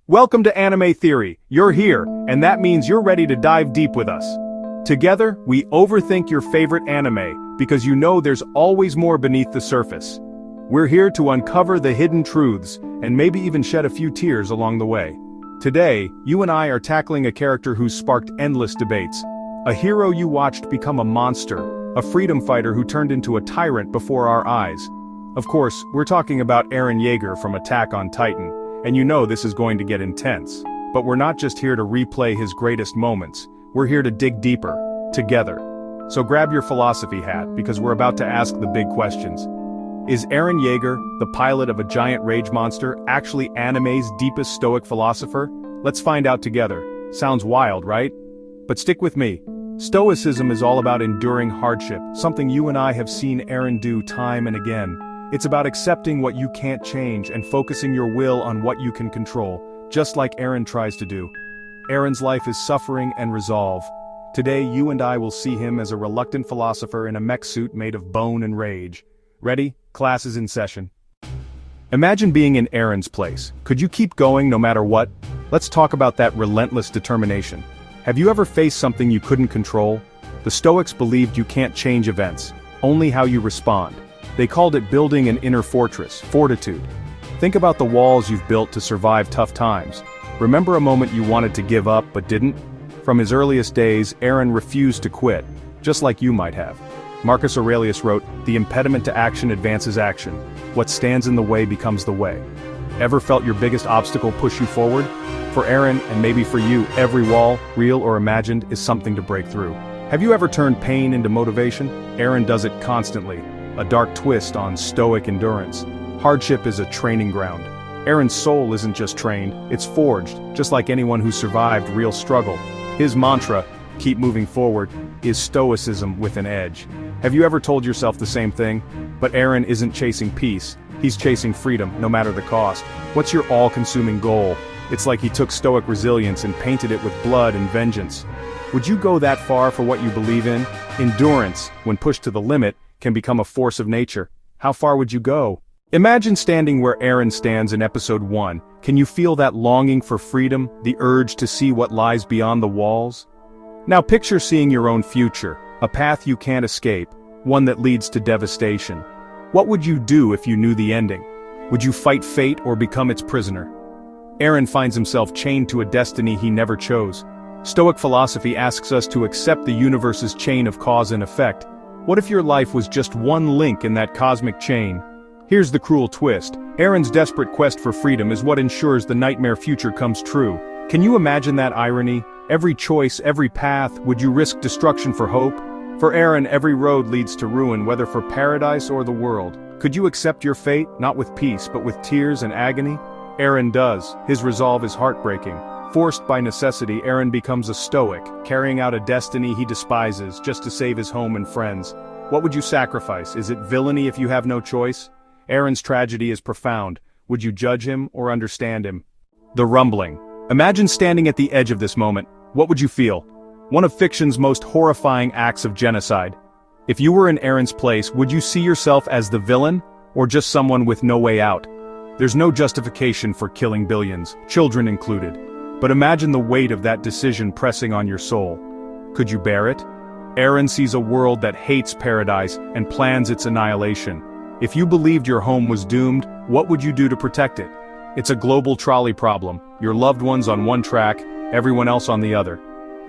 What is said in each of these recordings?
Welcome to Anime Theory. You're here, and that means you're ready to dive deep with us. Together, we overthink your favorite anime, because you know there's always more beneath the surface. We're here to uncover the hidden truths, and maybe even shed a few tears along the way. Today, you and I are tackling a character who's sparked endless debates. A hero you watched become a monster, a freedom fighter who turned into a tyrant before our eyes. Of course, we're talking about Eren Yeager from Attack on Titan. And you know this is going to get intense. But we're not just here to replay his greatest moments, we're here to dig deeper, together. So grab your philosophy hat, because we're about to ask the big questions. Is Eren Yeager, the pilot of a giant rage monster, actually anime's deepest Stoic philosopher? Let's find out together. Sounds wild, right? But stick with me. Stoicism is all about enduring hardship, something you and I have seen Eren do time and again. It's about accepting what you can't change and focusing your will on what you can control, just like Eren tries to do. Eren's life is suffering and resolve. Today you and I will see him as a reluctant philosopher in a mech suit made of bone and rage. Ready? Class is in session. Imagine being in Eren's place. Could you keep going no matter what? Let's talk about that relentless determination. Have you ever faced something you couldn't control? The Stoics believed you can't change events, only how you respond. They called it building an inner fortress, fortitude. Think about the walls you've built to survive tough times. Remember a moment you wanted to give up but didn't? From his earliest days, Eren refused to quit, just like you might have. Marcus Aurelius wrote, "The impediment to action advances action. What stands in the way becomes the way." Ever felt your biggest obstacle push you forward? For Eren, and maybe for you, every wall, real or imagined, is something to break through. Have you ever turned pain into motivation? Eren does it constantly. A dark twist on Stoic endurance. Hardship is a training ground. Eren's soul isn't just trained, it's forged, just like anyone who survived real struggle. His mantra, keep moving forward, is Stoicism with an edge. Have you ever told yourself the same thing? But Eren isn't chasing peace, he's chasing freedom, no matter the cost. What's your all-consuming goal? It's like he took Stoic resilience and painted it with blood and vengeance. Would you go that far for what you believe in? Endurance, when pushed to the limit, can become a force of nature. How far would you go? Imagine standing where Eren stands in episode 1. Can you feel that longing for freedom, the urge to see what lies beyond the walls? Now picture seeing your own future, a path you can't escape, one that leads to devastation. What would you do if you knew the ending? Would you fight fate or become its prisoner? Eren finds himself chained to a destiny he never chose. Stoic philosophy asks us to accept the universe's chain of cause and effect. What if your life was just one link in that cosmic chain? Here's the cruel twist. Eren's desperate quest for freedom is what ensures the nightmare future comes true. Can you imagine that irony? Every choice, every path, would you risk destruction for hope? For Eren, every road leads to ruin, whether for paradise or the world. Could you accept your fate, not with peace, but with tears and agony? Eren does. His resolve is heartbreaking. Forced by necessity, Eren becomes a Stoic, carrying out a destiny he despises just to save his home and friends. What would you sacrifice? Is it villainy if you have no choice? Eren's tragedy is profound. Would you judge him or understand him? The rumbling. Imagine standing at the edge of this moment. What would you feel? One of fiction's most horrifying acts of genocide. If you were in Eren's place, would you see yourself as the villain, or just someone with no way out? There's no justification for killing billions, children included. But imagine the weight of that decision pressing on your soul. Could you bear it? Eren sees a world that hates paradise and plans its annihilation. If you believed your home was doomed, what would you do to protect it? It's a global trolley problem, your loved ones on one track, everyone else on the other.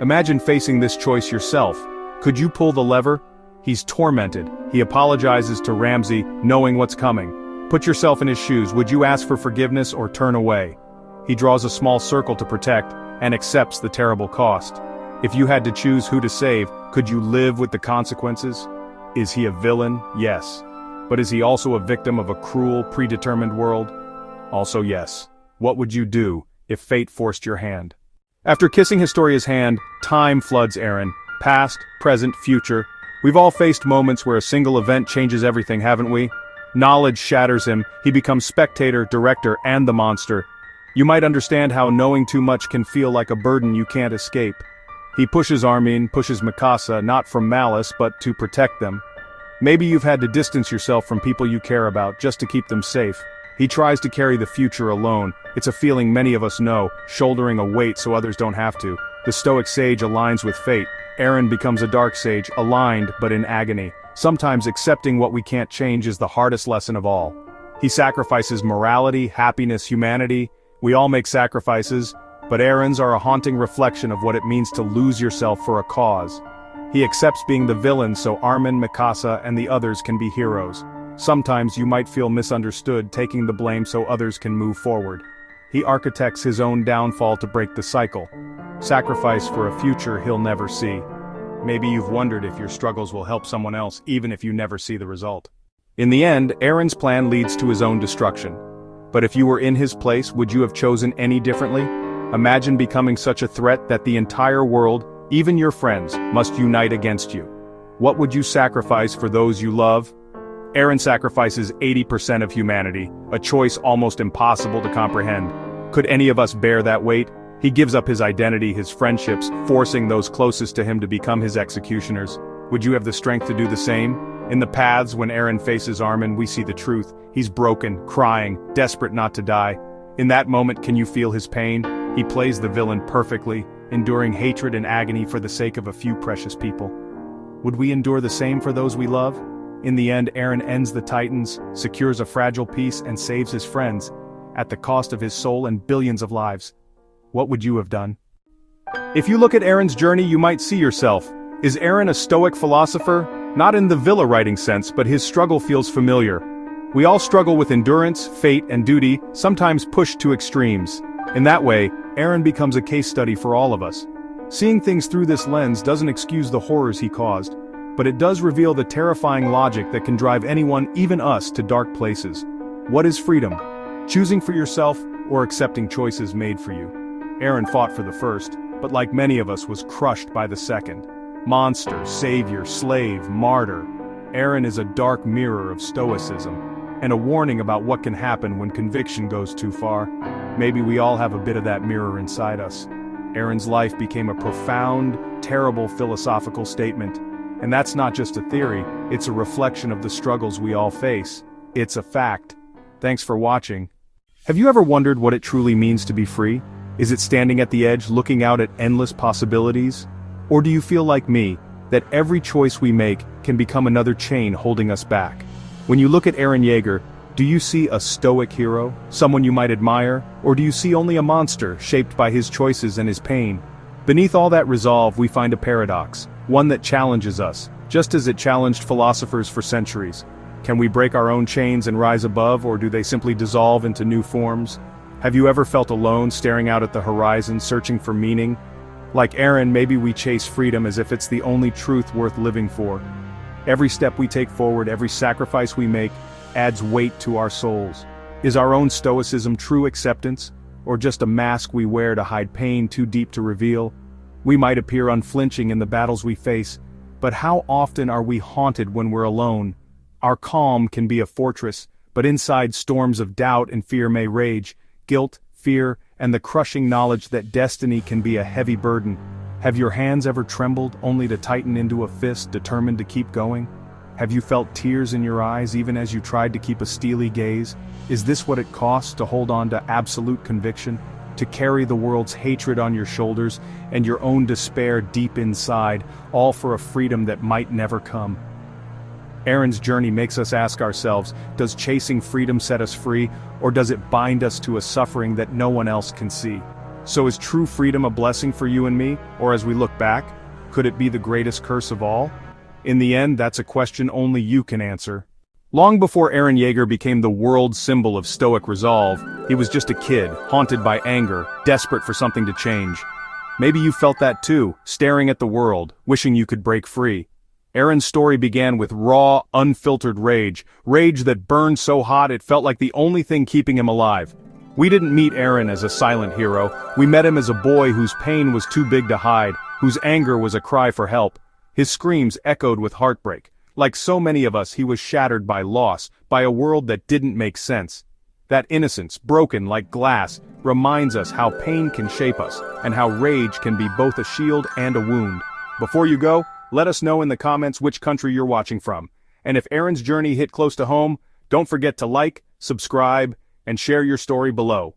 Imagine facing this choice yourself. Could you pull the lever? He's tormented. He apologizes to Ramsay, knowing what's coming. Put yourself in his shoes. Would you ask for forgiveness or turn away? He draws a small circle to protect, and accepts the terrible cost. If you had to choose who to save, could you live with the consequences? Is he a villain? Yes. But is he also a victim of a cruel, predetermined world? Also yes. What would you do if fate forced your hand? After kissing Historia's hand, time floods Eren. Past, present, future. We've all faced moments where a single event changes everything, haven't we? Knowledge shatters him, he becomes spectator, director, and the monster. You might understand how knowing too much can feel like a burden you can't escape. He pushes Armin, pushes Mikasa, not from malice, but to protect them. Maybe you've had to distance yourself from people you care about, just to keep them safe. He tries to carry the future alone. It's a feeling many of us know, shouldering a weight so others don't have to. The Stoic sage aligns with fate. Eren becomes a dark sage, aligned but in agony. Sometimes accepting what we can't change is the hardest lesson of all. He sacrifices morality, happiness, humanity. We all make sacrifices, but Eren's are a haunting reflection of what it means to lose yourself for a cause. He accepts being the villain so Armin, Mikasa, and the others can be heroes. Sometimes you might feel misunderstood, taking the blame so others can move forward. He architects his own downfall to break the cycle. Sacrifice for a future he'll never see. Maybe you've wondered if your struggles will help someone else, even if you never see the result. In the end, Eren's plan leads to his own destruction. But if you were in his place, would you have chosen any differently? Imagine becoming such a threat that the entire world, even your friends, must unite against you. What would you sacrifice for those you love? Eren sacrifices 80% of humanity, a choice almost impossible to comprehend. Could any of us bear that weight? He gives up his identity, his friendships, forcing those closest to him to become his executioners. Would you have the strength to do the same? In the paths, when Eren faces Armin, we see the truth. He's broken, crying, desperate not to die. In that moment, can you feel his pain? He plays the villain perfectly, enduring hatred and agony for the sake of a few precious people. Would we endure the same for those we love? In the end, Eren ends the Titans, secures a fragile peace, and saves his friends, at the cost of his soul and billions of lives. What would you have done? If you look at Eren's journey, you might see yourself. Is Eren a Stoic philosopher? Not in the villa writing sense, but his struggle feels familiar. We all struggle with endurance, fate, and duty, sometimes pushed to extremes. In that way, Eren becomes a case study for all of us. Seeing things through this lens doesn't excuse the horrors he caused, but it does reveal the terrifying logic that can drive anyone, even us, to dark places. What is freedom? Choosing for yourself, or accepting choices made for you? Eren fought for the first, but like many of us was crushed by the second. Monster, savior, slave, martyr. Eren is a dark mirror of Stoicism, and a warning about what can happen when conviction goes too far. Maybe we all have a bit of that mirror inside us. Eren's life became a profound, terrible philosophical statement. And that's not just a theory, it's a reflection of the struggles we all face. It's a fact. Thanks for watching. Have you ever wondered what it truly means to be free? Is it standing at the edge, looking out at endless possibilities? Or do you feel like me, that every choice we make can become another chain holding us back? When you look at Eren Yeager, do you see a stoic hero, someone you might admire, or do you see only a monster shaped by his choices and his pain? Beneath all that resolve we find a paradox, one that challenges us, just as it challenged philosophers for centuries. Can we break our own chains and rise above, or do they simply dissolve into new forms? Have you ever felt alone, staring out at the horizon, searching for meaning? Like Eren, maybe we chase freedom as if it's the only truth worth living for. Every step we take forward, every sacrifice we make, adds weight to our souls. Is our own stoicism true acceptance, or just a mask we wear to hide pain too deep to reveal? We might appear unflinching in the battles we face, but how often are we haunted when we're alone? Our calm can be a fortress, but inside storms of doubt and fear may rage. Guilt, fear, and the crushing knowledge that destiny can be a heavy burden. Have your hands ever trembled, only to tighten into a fist, determined to keep going? Have you felt tears in your eyes even as you tried to keep a steely gaze? Is this what it costs to hold on to absolute conviction? To carry the world's hatred on your shoulders, and your own despair deep inside, all for a freedom that might never come? Eren's journey makes us ask ourselves, does chasing freedom set us free, or does it bind us to a suffering that no one else can see? So is true freedom a blessing for you and me, or as we look back, could it be the greatest curse of all? In the end, that's a question only you can answer. Long before Eren Yeager became the world symbol of stoic resolve, he was just a kid, haunted by anger, desperate for something to change. Maybe you felt that too, staring at the world, wishing you could break free. Eren's story began with raw, unfiltered rage that burned so hot it felt like the only thing keeping him alive. We didn't meet Eren as a silent hero, we met him as a boy whose pain was too big to hide, whose anger was a cry for help. His screams echoed with heartbreak. Like so many of us, he was shattered by loss, by a world that didn't make sense. That innocence, broken like glass, reminds us how pain can shape us, and how rage can be both a shield and a wound. Before you go, let us know in the comments which country you're watching from. And if Eren's journey hit close to home, don't forget to like, subscribe, and share your story below.